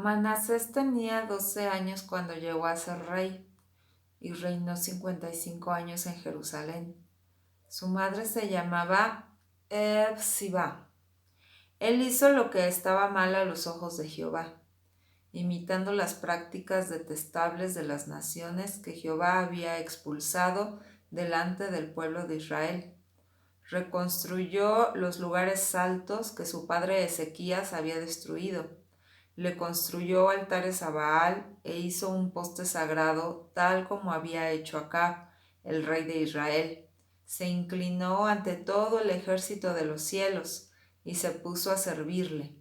Manasés tenía 12 años cuando llegó a ser rey y reinó 55 años en Jerusalén. Su madre se llamaba Epsiba. Él hizo lo que estaba mal a los ojos de Jehová, imitando las prácticas detestables de las naciones que Jehová había expulsado delante del pueblo de Israel. Reconstruyó los lugares altos que su padre Ezequías había destruido. Le construyó altares a Baal e hizo un poste sagrado, tal como había hecho Acab, el rey de Israel. Se inclinó ante todo el ejército de los cielos y se puso a servirle.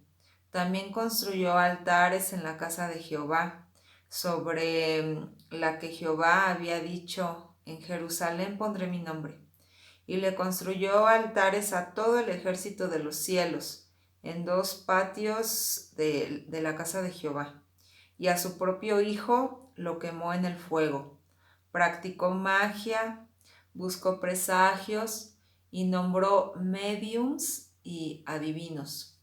También construyó altares en la casa de Jehová, sobre la que Jehová había dicho: en Jerusalén pondré mi nombre. Y le construyó altares a todo el ejército de los cielos, en dos patios de la casa de Jehová. Y a su propio hijo lo quemó en el fuego. Practicó magia, buscó presagios y nombró médiums y adivinos.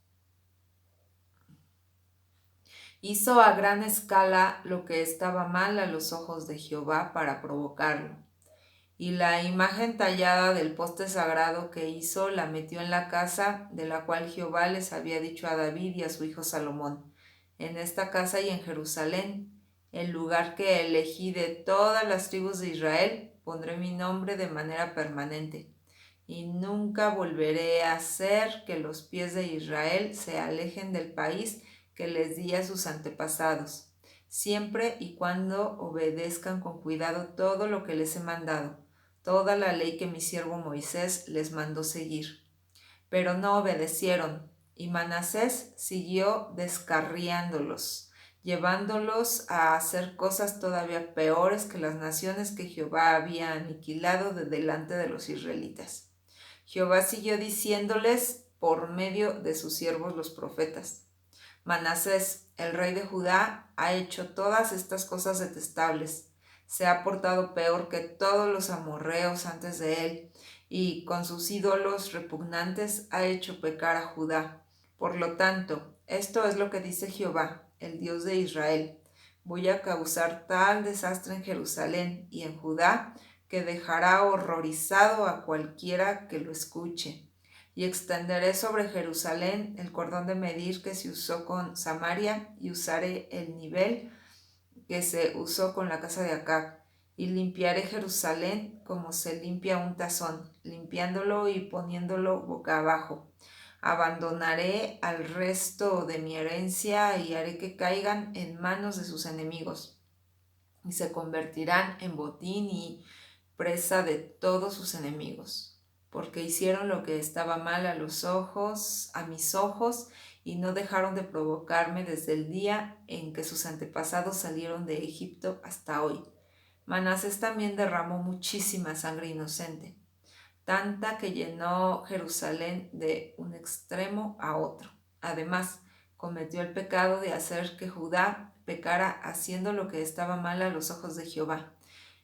Hizo a gran escala lo que estaba mal a los ojos de Jehová para provocarlo. Y la imagen tallada del poste sagrado que hizo la metió en la casa de la cual Jehová les había dicho a David y a su hijo Salomón: en esta casa y en Jerusalén, el lugar que elegí de todas las tribus de Israel, pondré mi nombre de manera permanente. Y nunca volveré a hacer que los pies de Israel se alejen del país que les di a sus antepasados, siempre y cuando obedezcan con cuidado todo lo que les he mandado, toda la ley que mi siervo Moisés les mandó seguir. Pero no obedecieron, y Manasés siguió descarriándolos, llevándolos a hacer cosas todavía peores que las naciones que Jehová había aniquilado de delante de los israelitas. Jehová siguió diciéndoles por medio de sus siervos los profetas: Manasés, el rey de Judá, ha hecho todas estas cosas detestables. Se ha portado peor que todos los amorreos antes de él, y con sus ídolos repugnantes ha hecho pecar a Judá. Por lo tanto, esto es lo que dice Jehová, el Dios de Israel: voy a causar tal desastre en Jerusalén y en Judá que dejará horrorizado a cualquiera que lo escuche. Y extenderé sobre Jerusalén el cordón de medir que se usó con Samaria, y usaré el nivel que se usó con la casa de Acab. Y limpiaré Jerusalén como se limpia un tazón, limpiándolo y poniéndolo boca abajo. Abandonaré al resto de mi herencia y haré que caigan en manos de sus enemigos, y se convertirán en botín y presa de todos sus enemigos, porque hicieron lo que estaba mal a mis ojos, y no dejaron de provocarme desde el día en que sus antepasados salieron de Egipto hasta hoy. Manasés también derramó muchísima sangre inocente, tanta que llenó Jerusalén de un extremo a otro. Además, cometió el pecado de hacer que Judá pecara haciendo lo que estaba mal a los ojos de Jehová.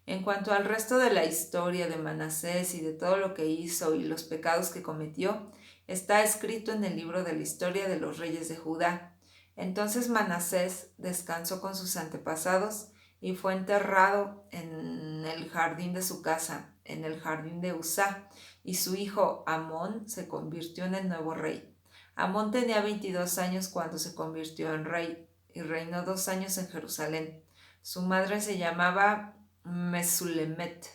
En cuanto al resto de la historia de Manasés y de todo lo que hizo y los pecados que cometió, está escrito en el libro de la historia de los reyes de Judá. Entonces Manasés descansó con sus antepasados y fue enterrado en el jardín de su casa, en el jardín de Uzá, y su hijo Amón se convirtió en el nuevo rey. Amón tenía 22 años cuando se convirtió en rey y reinó 2 años en Jerusalén. Su madre se llamaba Mesulemet,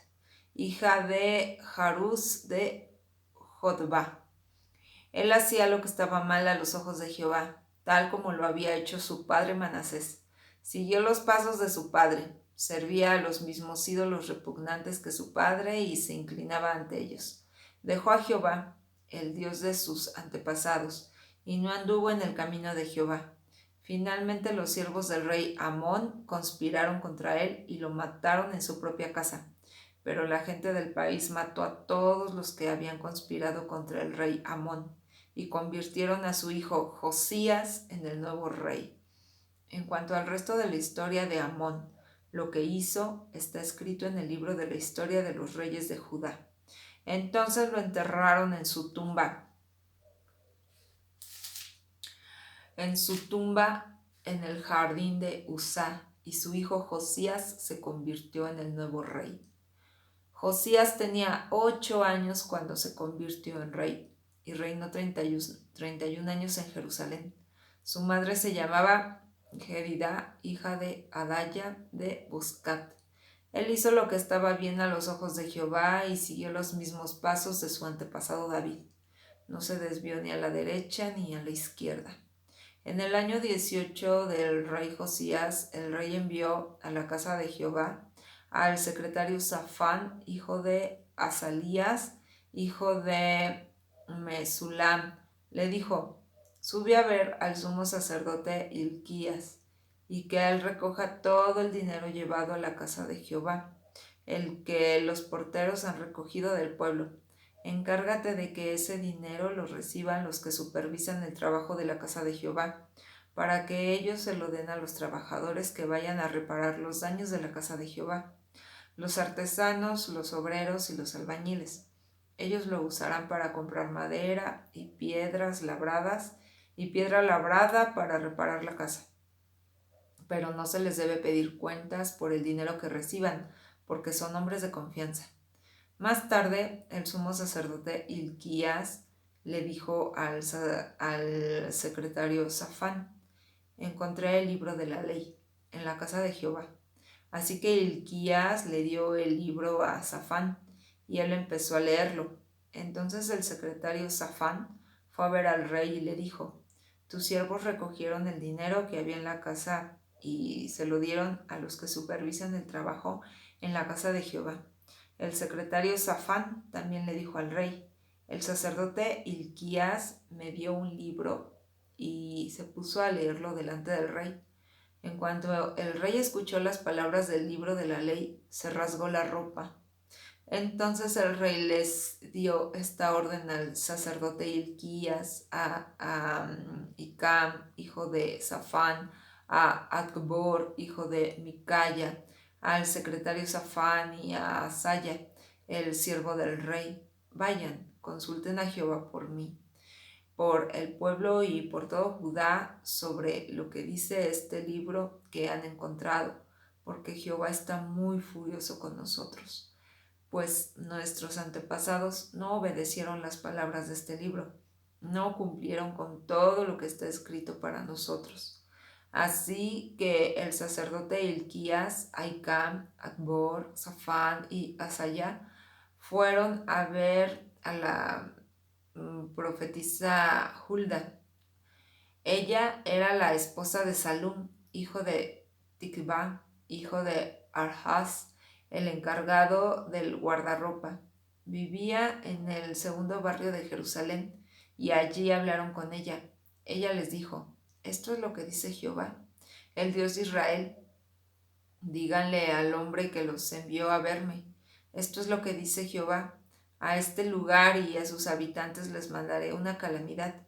hija de Jarús de Jotba. Él hacía lo que estaba mal a los ojos de Jehová, tal como lo había hecho su padre Manasés. Siguió los pasos de su padre, servía a los mismos ídolos repugnantes que su padre y se inclinaba ante ellos. Dejó a Jehová, el Dios de sus antepasados, y no anduvo en el camino de Jehová. Finalmente los siervos del rey Amón conspiraron contra él y lo mataron en su propia casa. Pero la gente del país mató a todos los que habían conspirado contra el rey Amón, y convirtieron a su hijo Josías en el nuevo rey. En cuanto al resto de la historia de Amón, lo que hizo está escrito en el libro de la historia de los reyes de Judá. Entonces lo enterraron en su tumba en el jardín de Uzá, y su hijo Josías se convirtió en el nuevo rey. Josías tenía 8 años cuando se convirtió en rey y reinó 31 años en Jerusalén. Su madre se llamaba Jeridá, hija de Adaya de Buscat. Él hizo lo que estaba bien a los ojos de Jehová y siguió los mismos pasos de su antepasado David. No se desvió ni a la derecha ni a la izquierda. En el año 18 del rey Josías, el rey envió a la casa de Jehová al secretario Safán, hijo de Asalías, hijo de Mesulam. Le dijo: sube a ver al sumo sacerdote Hilquías, y que él recoja todo el dinero llevado a la casa de Jehová, el que los porteros han recogido del pueblo. Encárgate de que ese dinero lo reciban los que supervisan el trabajo de la casa de Jehová, para que ellos se lo den a los trabajadores que vayan a reparar los daños de la casa de Jehová, los artesanos, los obreros y los albañiles. Ellos lo usarán para comprar madera y piedras labradas y piedra labrada para reparar la casa. Pero no se les debe pedir cuentas por el dinero que reciban, porque son hombres de confianza. Más tarde, el sumo sacerdote Hilquías le dijo al secretario Safán: encontré el libro de la ley en la casa de Jehová. Así que Hilquías le dio el libro a Safán y él empezó a leerlo. Entonces el secretario Safán fue a ver al rey y le dijo: tus siervos recogieron el dinero que había en la casa y se lo dieron a los que supervisan el trabajo en la casa de Jehová. El secretario Safán también le dijo al rey: el sacerdote Hilquías me dio un libro, y se puso a leerlo delante del rey. En cuanto el rey escuchó las palabras del libro de la ley, se rasgó la ropa. Entonces el rey les dio esta orden al sacerdote Hilquías, a Icam, hijo de Safán, a Acbor, hijo de Micaya, al secretario Safán y a Asaya, el siervo del rey: vayan, consulten a Jehová por mí, por el pueblo y por todo Judá sobre lo que dice este libro que han encontrado, porque Jehová está muy furioso con nosotros, pues nuestros antepasados no obedecieron las palabras de este libro, no cumplieron con todo lo que está escrito para nosotros. Así que el sacerdote Hilquías, Ahicam, Acbor, Safán y Asaya fueron a ver a la profetisa Hulda. Ella era la esposa de Salum, hijo de Tikvá, hijo de Arhaz, el encargado del guardarropa. Vivía en el segundo barrio de Jerusalén, y allí hablaron con ella. Ella les dijo: esto es lo que dice Jehová, el Dios de Israel. Díganle al hombre que los envió a verme: esto es lo que dice Jehová, a este lugar y a sus habitantes les mandaré una calamidad.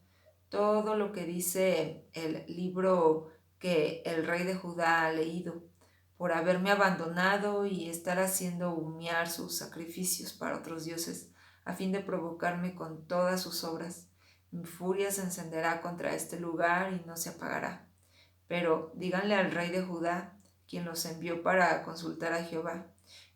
Todo lo que dice el libro que el rey de Judá ha leído, por haberme abandonado y estar haciendo humear sus sacrificios para otros dioses, a fin de provocarme con todas sus obras. Mi furia se encenderá contra este lugar y no se apagará. Pero díganle al rey de Judá, quien los envió para consultar a Jehová: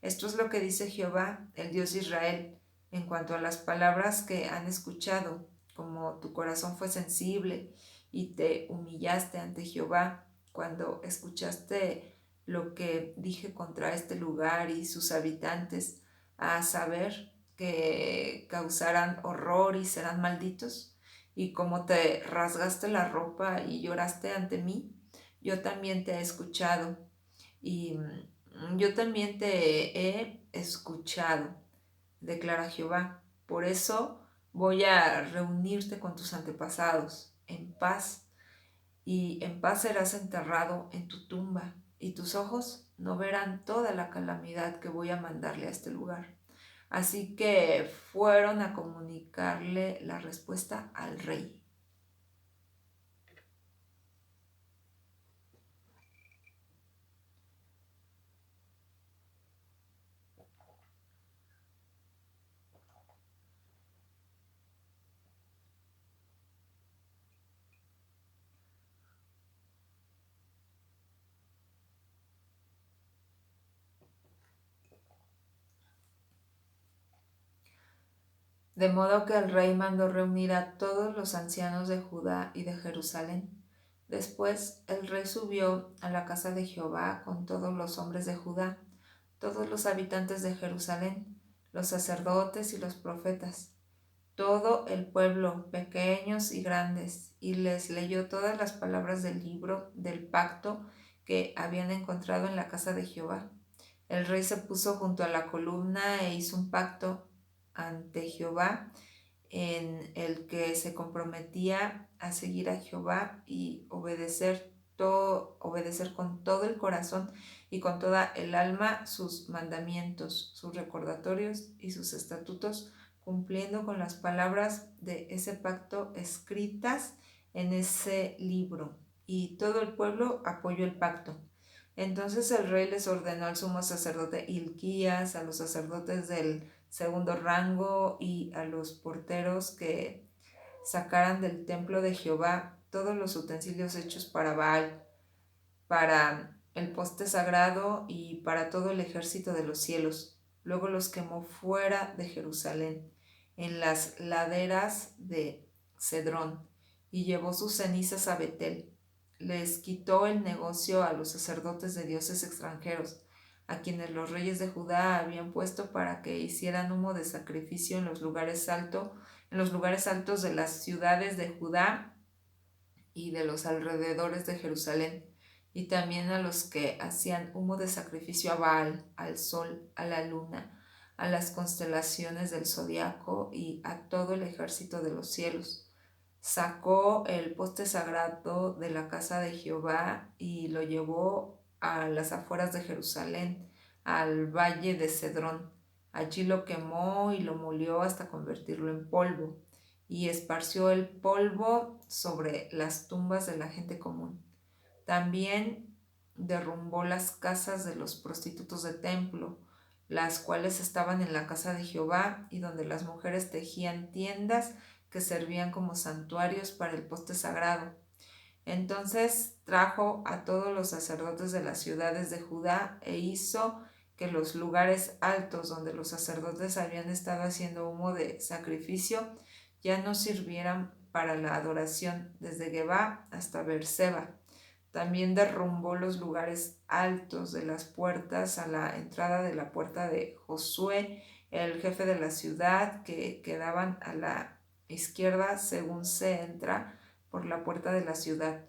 esto es lo que dice Jehová, el Dios de Israel, en cuanto a las palabras que han escuchado. Como tu corazón fue sensible y te humillaste ante Jehová cuando escuchaste lo que dije contra este lugar y sus habitantes, a saber, que causarán horror y serán malditos, y como te rasgaste la ropa y lloraste ante mí, yo también te he escuchado, y yo también te he escuchado, declara Jehová. Por eso voy a reunirte con tus antepasados en paz, y en paz serás enterrado en tu tumba, y tus ojos no verán toda la calamidad que voy a mandarle a este lugar. Así que fueron a comunicarle la respuesta al rey. De modo que el rey mandó reunir a todos los ancianos de Judá y de Jerusalén. Después el rey subió a la casa de Jehová con todos los hombres de Judá, todos los habitantes de Jerusalén, los sacerdotes y los profetas, todo el pueblo, pequeños y grandes, y les leyó todas las palabras del libro del pacto que habían encontrado en la casa de Jehová. El rey se puso junto a la columna e hizo un pacto ante Jehová en el que se comprometía a seguir a Jehová y obedecer con todo el corazón y con toda el alma sus mandamientos, sus recordatorios y sus estatutos, cumpliendo con las palabras de ese pacto escritas en ese libro. Y todo el pueblo apoyó el pacto. Entonces el rey les ordenó al sumo sacerdote Hilquías, a los sacerdotes del segundo rango y a los porteros que sacaran del templo de Jehová todos los utensilios hechos para Baal, para el poste sagrado y para todo el ejército de los cielos. Luego los quemó fuera de Jerusalén, en las laderas de Cedrón, y llevó sus cenizas a Betel. Les quitó el negocio a los sacerdotes de dioses extranjeros, a quienes los reyes de Judá habían puesto para que hicieran humo de sacrificio en los lugares altos de las ciudades de Judá y de los alrededores de Jerusalén, y también a los que hacían humo de sacrificio a Baal, al sol, a la luna, a las constelaciones del zodiaco y a todo el ejército de los cielos. Sacó el poste sagrado de la casa de Jehová y lo llevó a las afueras de Jerusalén, al valle de Cedrón. Allí lo quemó y lo molió hasta convertirlo en polvo, y esparció el polvo sobre las tumbas de la gente común. También derrumbó las casas de los prostitutos de templo, las cuales estaban en la casa de Jehová y donde las mujeres tejían tiendas que servían como santuarios para el poste sagrado. Entonces trajo a todos los sacerdotes de las ciudades de Judá e hizo que los lugares altos donde los sacerdotes habían estado haciendo humo de sacrificio ya no sirvieran para la adoración desde Gebá hasta Beerseba. También derrumbó los lugares altos de las puertas a la entrada de la puerta de Josué, el jefe de la ciudad, que quedaban a la izquierda según se entra por la puerta de la ciudad.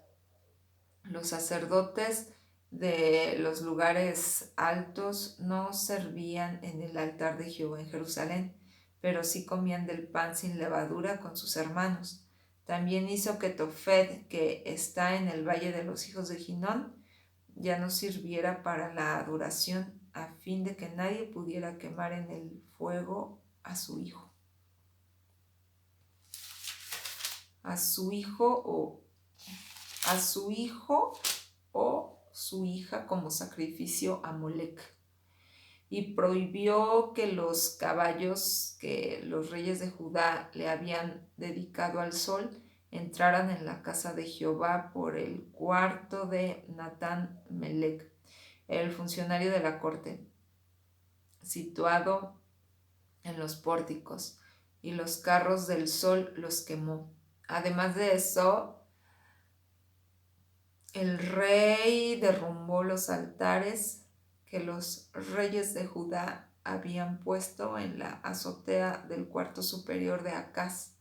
Los sacerdotes de los lugares altos no servían en el altar de Jehová en Jerusalén, pero sí comían del pan sin levadura con sus hermanos. También hizo que Tofet, que está en el valle de los hijos de Ginón, ya no sirviera para la adoración, a fin de que nadie pudiera quemar en el fuego a su hijo. A su hijo o su hija como sacrificio a Molec. Y prohibió que los caballos que los reyes de Judá le habían dedicado al sol entraran en la casa de Jehová por el cuarto de Natán Melec, el funcionario de la corte, situado en los pórticos, y los carros del sol los quemó. Además de eso, el rey derrumbó los altares que los reyes de Judá habían puesto en la azotea del cuarto superior de Acaz,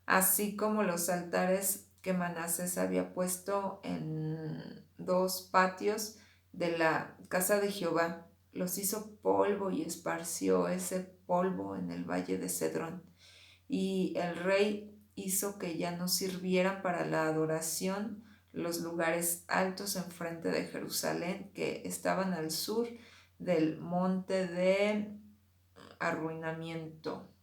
así como los altares que Manasés había puesto en 2 patios de la casa de Jehová. Los hizo polvo y esparció ese polvo en el valle de Cedrón. Y el rey hizo que ya no sirvieran para la adoración los lugares altos enfrente de Jerusalén que estaban al sur del monte de arruinamiento,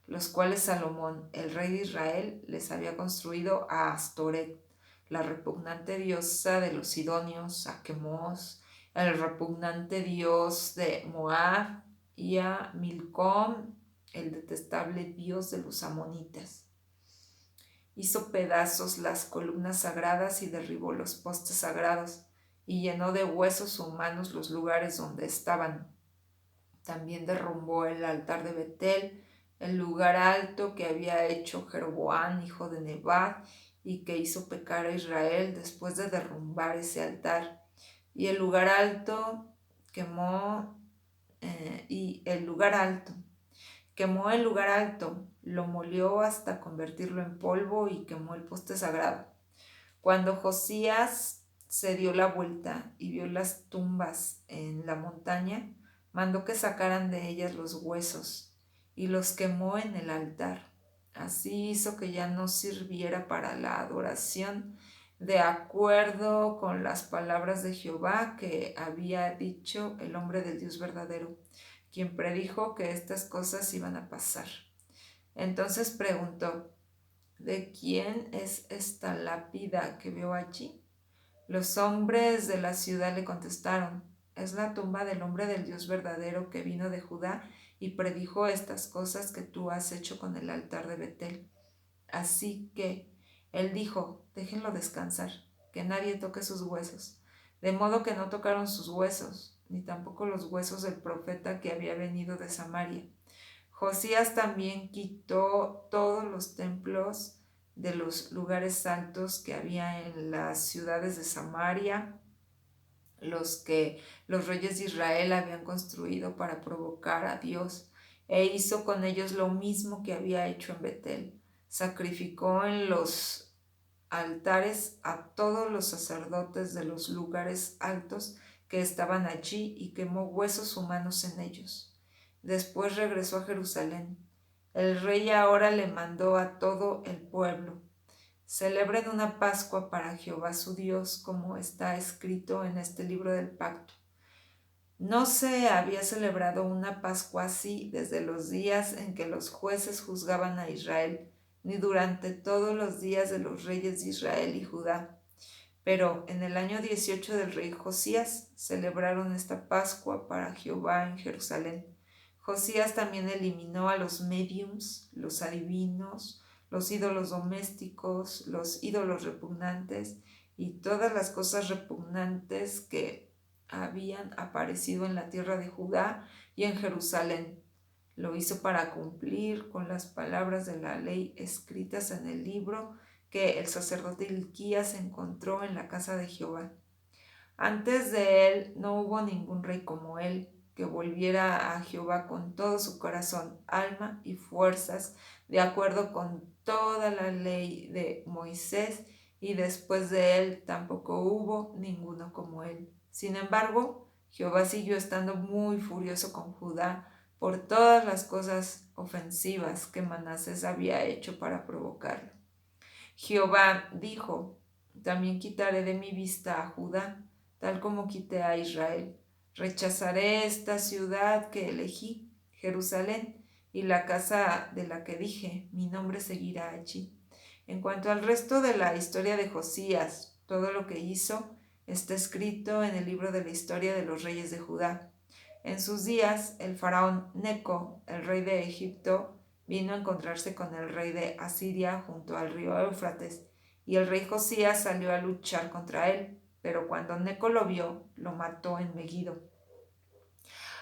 los cuales Salomón, el rey de Israel, les había construido a Astoret, la repugnante diosa de los sidonios, a Quemos, el repugnante dios de Moab, y a Milcom, el detestable dios de los amonitas. Hizo pedazos las columnas sagradas y derribó los postes sagrados, y llenó de huesos humanos los lugares donde estaban. También derrumbó el altar de Betel, el lugar alto que había hecho Jeroboam, hijo de Nebat, y que hizo pecar a Israel después de derrumbar ese altar. Y el lugar alto quemó, y el lugar alto quemó el lugar alto, lo molió hasta convertirlo en polvo y quemó el poste sagrado. Cuando Josías se dio la vuelta y vio las tumbas en la montaña, mandó que sacaran de ellas los huesos y los quemó en el altar. Así hizo que ya no sirviera para la adoración, de acuerdo con las palabras de Jehová que había dicho el hombre del Dios verdadero, quien predijo que estas cosas iban a pasar. Entonces preguntó: ¿de quién es esta lápida que veo allí? Los hombres de la ciudad le contestaron: es la tumba del hombre del Dios verdadero que vino de Judá y predijo estas cosas que tú has hecho con el altar de Betel. Así que él dijo: déjenlo descansar, que nadie toque sus huesos. De modo que no tocaron sus huesos, ni tampoco los huesos del profeta que había venido de Samaria. Josías también quitó todos los templos de los lugares altos que había en las ciudades de Samaria, los que los reyes de Israel habían construido para provocar a Dios, e hizo con ellos lo mismo que había hecho en Betel. Sacrificó en los altares a todos los sacerdotes de los lugares altos que estaban allí y quemó huesos humanos en ellos. Después regresó a Jerusalén. El rey ahora le mandó a todo el pueblo: celebren una Pascua para Jehová su Dios, como está escrito en este libro del pacto. No se había celebrado una Pascua así desde los días en que los jueces juzgaban a Israel, ni durante todos los días de los reyes de Israel y Judá. Pero en el año 18 del rey Josías celebraron esta Pascua para Jehová en Jerusalén. Josías también eliminó a los médiums, los adivinos, los ídolos domésticos, los ídolos repugnantes y todas las cosas repugnantes que habían aparecido en la tierra de Judá y en Jerusalén. Lo hizo para cumplir con las palabras de la ley escritas en el libro que el sacerdote Hilquías encontró en la casa de Jehová. Antes de él no hubo ningún rey como él, que volviera a Jehová con todo su corazón, alma y fuerzas, de acuerdo con toda la ley de Moisés, y después de él tampoco hubo ninguno como él. Sin embargo, Jehová siguió estando muy furioso con Judá por todas las cosas ofensivas que Manasés había hecho para provocarlo. Jehová dijo: también quitaré de mi vista a Judá, tal como quité a Israel. Rechazaré esta ciudad que elegí, Jerusalén, y la casa de la que dije: mi nombre seguirá allí. En cuanto al resto de la historia de Josías, todo lo que hizo está escrito en el libro de la historia de los reyes de Judá. En sus días, el faraón Neco, el rey de Egipto, vino a encontrarse con el rey de Asiria junto al río Éufrates, y el rey Josías salió a luchar contra él, pero cuando Neco lo vio, lo mató en Megido.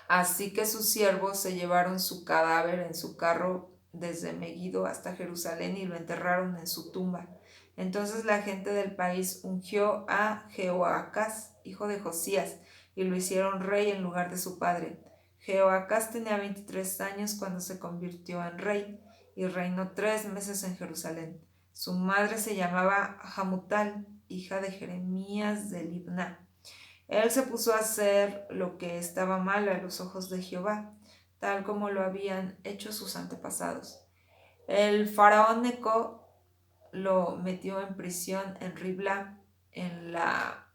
Así que sus siervos se llevaron su cadáver en su carro desde Megido hasta Jerusalén y lo enterraron en su tumba. Entonces la gente del país ungió a Jehoacás, hijo de Josías, y lo hicieron rey en lugar de su padre. Jehoacás tenía 23 años cuando se convirtió en rey y reinó 3 meses en Jerusalén. Su madre se llamaba Hamutal, hija de Jeremías de Libná. Él se puso a hacer lo que estaba mal a los ojos de Jehová, tal como lo habían hecho sus antepasados. El faraón Neco lo metió en prisión en Ribla, en la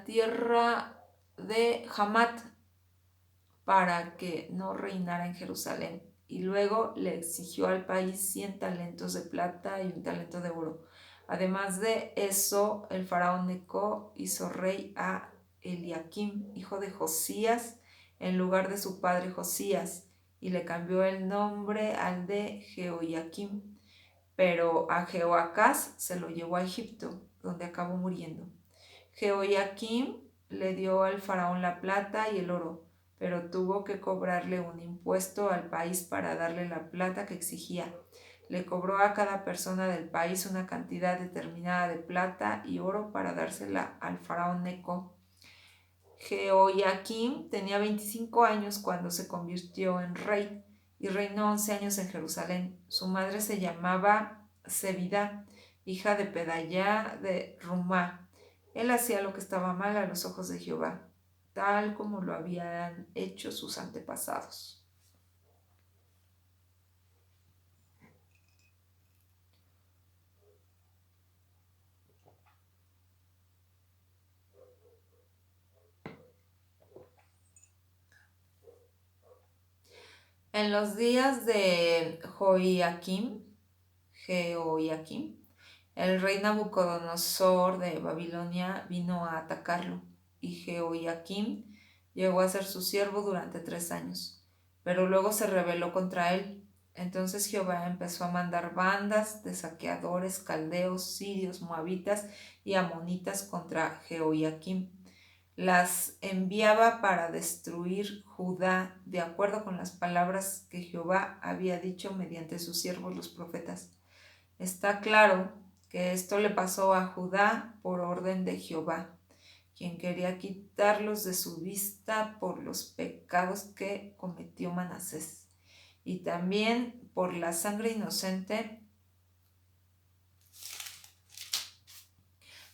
tierra de Hamat, para que no reinara en Jerusalén, y luego le exigió al país 100 talentos de plata y un talento de oro. Además de eso, el faraón Neco hizo rey a Eliakim, hijo de Josías, en lugar de su padre Josías, y le cambió el nombre al de Jehoiakim. Pero a Jehoacás se lo llevó a Egipto, donde acabó muriendo. Jehoiakim le dio al faraón la plata y el oro, pero tuvo que cobrarle un impuesto al país para darle la plata que exigía. Le cobró a cada persona del país una cantidad determinada de plata y oro para dársela al faraón Neco. Jehoiakim tenía 25 años cuando se convirtió en rey y reinó 11 años en Jerusalén. Su madre se llamaba Zebida, hija de Pedayá de Rumá. Él hacía lo que estaba mal a los ojos de Jehová, tal como lo habían hecho sus antepasados. En los días de Jehoiakim, el rey Nabucodonosor de Babilonia vino a atacarlo, y Jehoiakim llegó a ser su siervo durante 3 años, pero luego se rebeló contra él. Entonces Jehová empezó a mandar bandas de saqueadores caldeos, sirios, moabitas y amonitas contra Jehoiakim. Las enviaba para destruir Judá, de acuerdo con las palabras que Jehová había dicho mediante sus siervos los profetas. Está claro que esto le pasó a Judá por orden de Jehová, quien quería quitarlos de su vista por los pecados que cometió Manasés, y también por la sangre inocente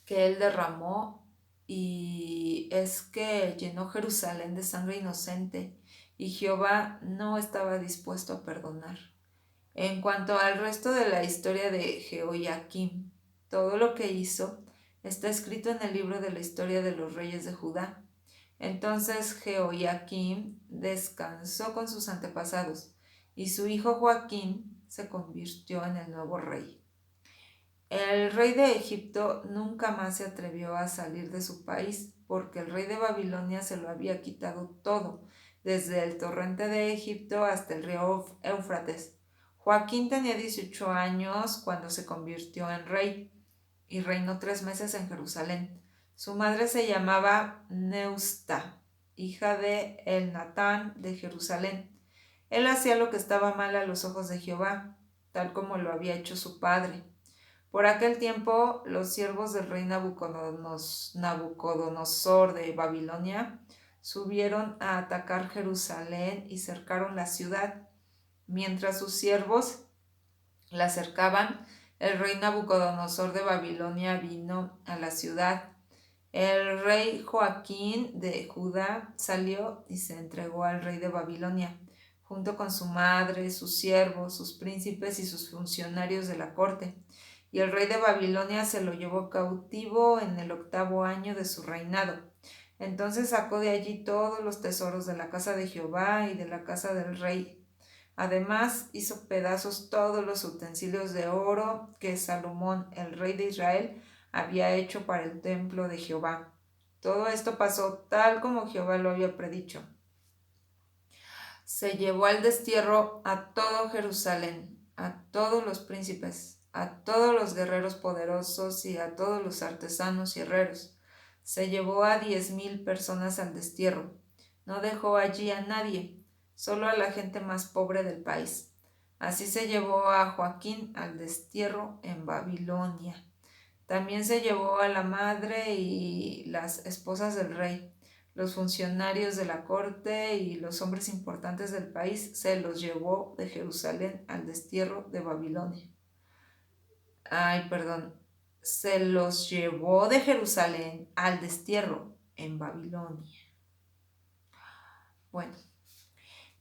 que él derramó, y es que llenó Jerusalén de sangre inocente, y Jehová no estaba dispuesto a perdonar. En cuanto al resto de la historia de Jehoiakim, todo lo que hizo está escrito en el libro de la historia de los reyes de Judá. Entonces Jehoiakim descansó con sus antepasados, y su hijo Joaquín se convirtió en el nuevo rey. El rey de Egipto nunca más se atrevió a salir de su país, porque el rey de Babilonia se lo había quitado todo, desde el torrente de Egipto hasta el río Éufrates. Joaquín tenía 18 años cuando se convirtió en rey y reinó 3 meses en Jerusalén. Su madre se llamaba Neusta, hija de Elnatán de Jerusalén. Él hacía lo que estaba mal a los ojos de Jehová, tal como lo había hecho su padre. Por aquel tiempo, los siervos del rey Nabucodonosor de Babilonia subieron a atacar Jerusalén y cercaron la ciudad. Mientras sus siervos la cercaban, el rey Nabucodonosor de Babilonia vino a la ciudad. El rey Joaquín de Judá salió y se entregó al rey de Babilonia, junto con su madre, sus siervos, sus príncipes y sus funcionarios de la corte. Y el rey de Babilonia se lo llevó cautivo en el 8º año de su reinado. Entonces sacó de allí todos los tesoros de la casa de Jehová y de la casa del rey. Además hizo pedazos todos los utensilios de oro que Salomón, el rey de Israel, había hecho para el templo de Jehová. Todo esto pasó tal como Jehová lo había predicho. Se llevó al destierro a todo Jerusalén, a todos los príncipes, a todos los guerreros poderosos y a todos los artesanos y herreros. Se llevó a 10,000 personas al destierro. No dejó allí a nadie, solo a la gente más pobre del país. Así se llevó a Joaquín al destierro en Babilonia. También se llevó a la madre y las esposas del rey. Los funcionarios de la corte y los hombres importantes del país se los llevó de Jerusalén al destierro de Babilonia. Se los llevó de Jerusalén al destierro en Babilonia. Bueno,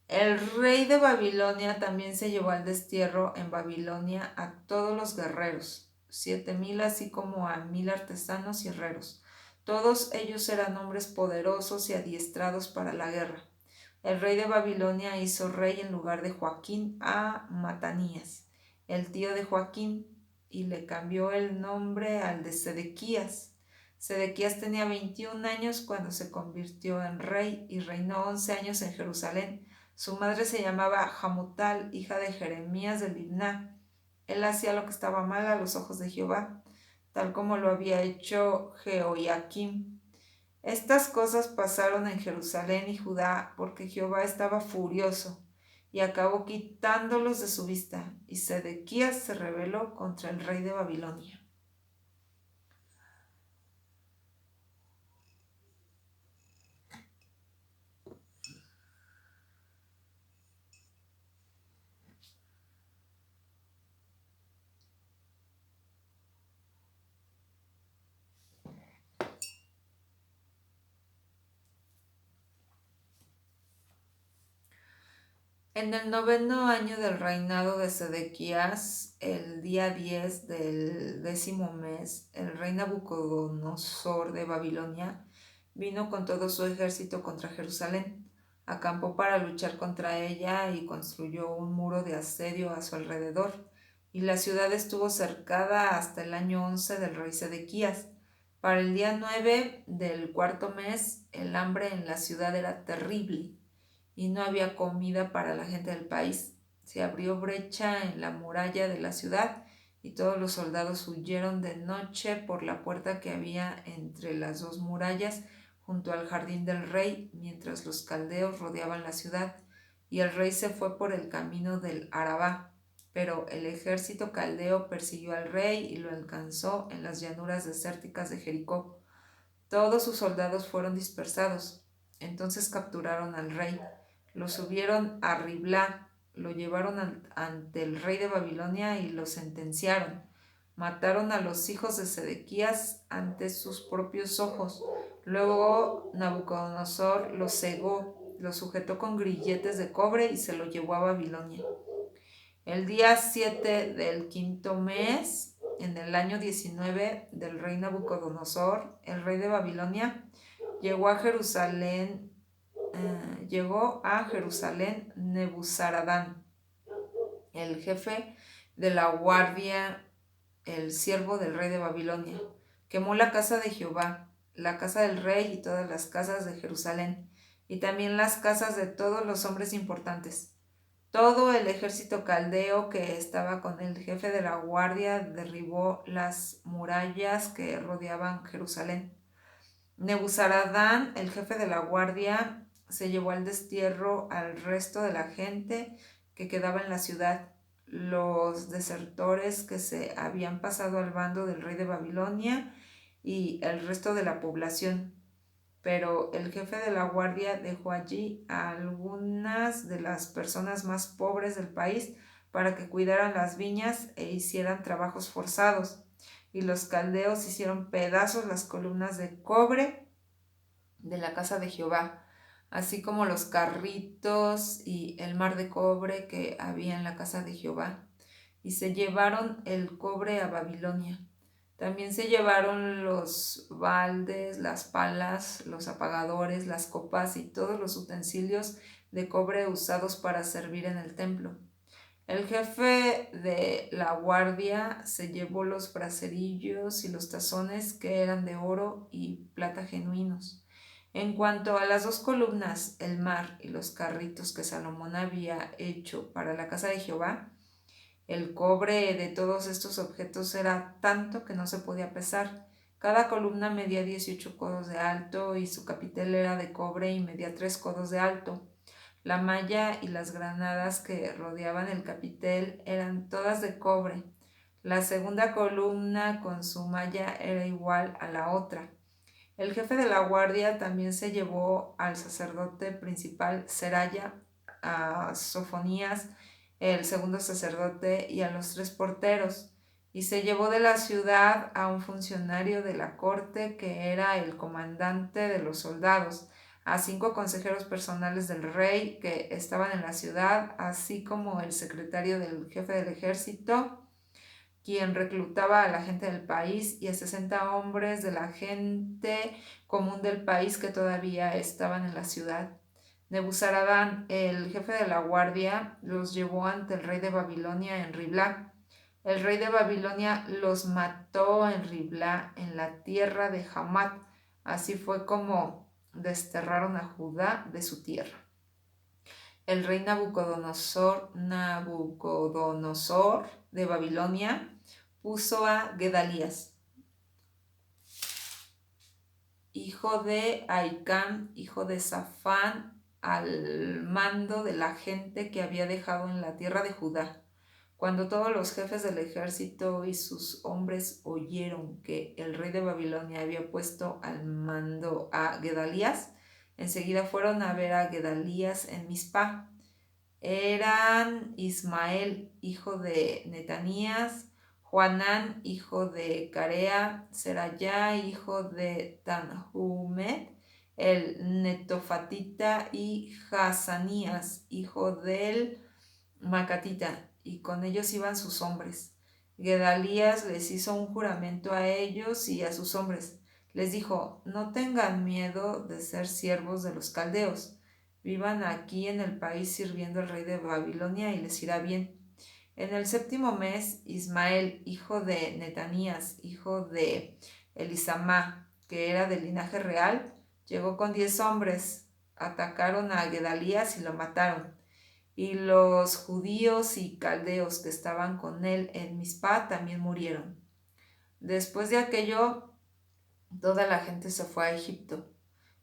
el rey de Babilonia también se llevó al destierro en Babilonia a todos los guerreros, 7,000 así como a 1,000 artesanos y herreros. Todos ellos eran hombres poderosos y adiestrados para la guerra. El rey de Babilonia hizo rey en lugar de Joaquín a Matanías, el tío de Joaquín, y le cambió el nombre al de Sedequías. Sedequías tenía 21 años cuando se convirtió en rey y reinó 11 años en Jerusalén. Su madre se llamaba Hamutal, hija de Jeremías de Libná. Él hacía lo que estaba mal a los ojos de Jehová, tal como lo había hecho Jehoiakim. Estas cosas pasaron en Jerusalén y Judá porque Jehová estaba furioso y acabó quitándolos de su vista, y Sedequías se rebeló contra el rey de Babilonia. En el 9º año del reinado de Sedequías, el día 10 del 10º mes, el rey Nabucodonosor de Babilonia vino con todo su ejército contra Jerusalén, acampó para luchar contra ella y construyó un muro de asedio a su alrededor, y la ciudad estuvo cercada hasta el año 11 del rey Sedequías. Para el día 9 del cuarto mes, el hambre en la ciudad era terrible y no había comida para la gente del país. Se abrió brecha en la muralla de la ciudad y todos los soldados huyeron de noche por la puerta que había entre las dos murallas junto al jardín del rey, mientras los caldeos rodeaban la ciudad, y el rey se fue por el camino del Arabá. Pero el ejército caldeo persiguió al rey y lo alcanzó en las llanuras desérticas de Jericó. Todos sus soldados fueron dispersados. Entonces capturaron al rey, lo subieron a Riblá, lo llevaron ante el rey de Babilonia y lo sentenciaron. Mataron a los hijos de Sedequías ante sus propios ojos. Luego Nabucodonosor lo cegó, lo sujetó con grilletes de cobre y se lo llevó a Babilonia. El día 7 del quinto mes, en el año 19 del rey Nabucodonosor, el rey de Babilonia, llegó a Jerusalén Nebuzaradán, el jefe de la guardia, el siervo del rey de Babilonia. Quemó la casa de Jehová, la casa del rey y todas las casas de Jerusalén, y también las casas de todos los hombres importantes. Todo el ejército caldeo que estaba con el jefe de la guardia derribó las murallas que rodeaban Jerusalén. Nebuzaradán, el jefe de la guardia, se llevó al destierro al resto de la gente que quedaba en la ciudad, los desertores que se habían pasado al bando del rey de Babilonia y el resto de la población. Pero el jefe de la guardia dejó allí a algunas de las personas más pobres del país para que cuidaran las viñas e hicieran trabajos forzados. Y los caldeos hicieron pedazos las columnas de cobre de la casa de Jehová, así como los carritos y el mar de cobre que había en la casa de Jehová, y se llevaron el cobre a Babilonia. También se llevaron los baldes, las palas, los apagadores, las copas y todos los utensilios de cobre usados para servir en el templo. El jefe de la guardia se llevó los braserillos y los tazones que eran de oro y plata genuinos. En cuanto a las dos columnas, el mar y los carritos que Salomón había hecho para la casa de Jehová, el cobre de todos estos objetos era tanto que no se podía pesar. Cada columna medía 18 codos de alto y su capitel era de cobre y medía 3 codos de alto. La malla y las granadas que rodeaban el capitel eran todas de cobre. La segunda columna con su malla era igual a la otra. El jefe de la guardia también se llevó al sacerdote principal Seraya, a Sofonías, el segundo sacerdote, y a los 3 porteros, y se llevó de la ciudad a un funcionario de la corte que era el comandante de los soldados, a 5 consejeros personales del rey que estaban en la ciudad, así como el secretario del jefe del ejército, quien reclutaba a la gente del país, y a 60 hombres de la gente común del país que todavía estaban en la ciudad. Nebuzaradán, el jefe de la guardia, los llevó ante el rey de Babilonia en Riblá. El rey de Babilonia los mató en Riblá, en la tierra de Hamat. Así fue como desterraron a Judá de su tierra. El rey Nabucodonosor de Babilonia puso a Gedalías, hijo de Ahicam, hijo de Safán, al mando de la gente que había dejado en la tierra de Judá. Cuando todos los jefes del ejército y sus hombres oyeron que el rey de Babilonia había puesto al mando a Gedalías, enseguida fueron a ver a Gedalías en Mizpah. Eran Ismael, hijo de Netanías, Joanán, hijo de Carea, Serayá, hijo de Tanhumet, el netofatita, y Hazanías, hijo del Macatita, y con ellos iban sus hombres. Gedalías les hizo un juramento a ellos y a sus hombres. Les dijo: no tengan miedo de ser siervos de los caldeos. Vivan aquí en el país sirviendo al rey de Babilonia y les irá bien. En el 7º mes, Ismael, hijo de Netanías, hijo de Elisamá, que era del linaje real, llegó con 10 hombres. Atacaron a Gedalías y lo mataron. Y los judíos y caldeos que estaban con él en Mizpah también murieron. Después de aquello, toda la gente se fue a Egipto,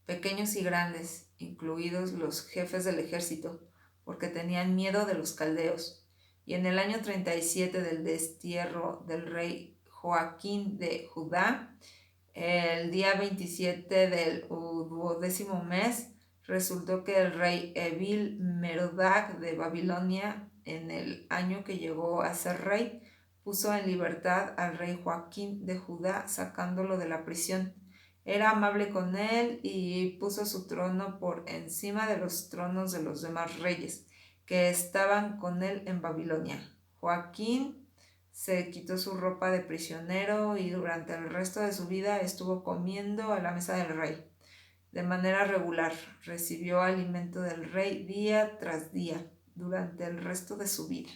pequeños y grandes, incluidos los jefes del ejército, porque tenían miedo de los caldeos. Y en el año 37 del destierro del rey Joaquín de Judá, el día 27 del 12º mes, resultó que el rey Evil Merodach de Babilonia, en el año que llegó a ser rey, puso en libertad al rey Joaquín de Judá, sacándolo de la prisión. Era amable con él y puso su trono por encima de los tronos de los demás reyes que estaban con él en Babilonia. Joaquín se quitó su ropa de prisionero y durante el resto de su vida estuvo comiendo a la mesa del rey. De manera regular, recibió alimento del rey día tras día durante el resto de su vida.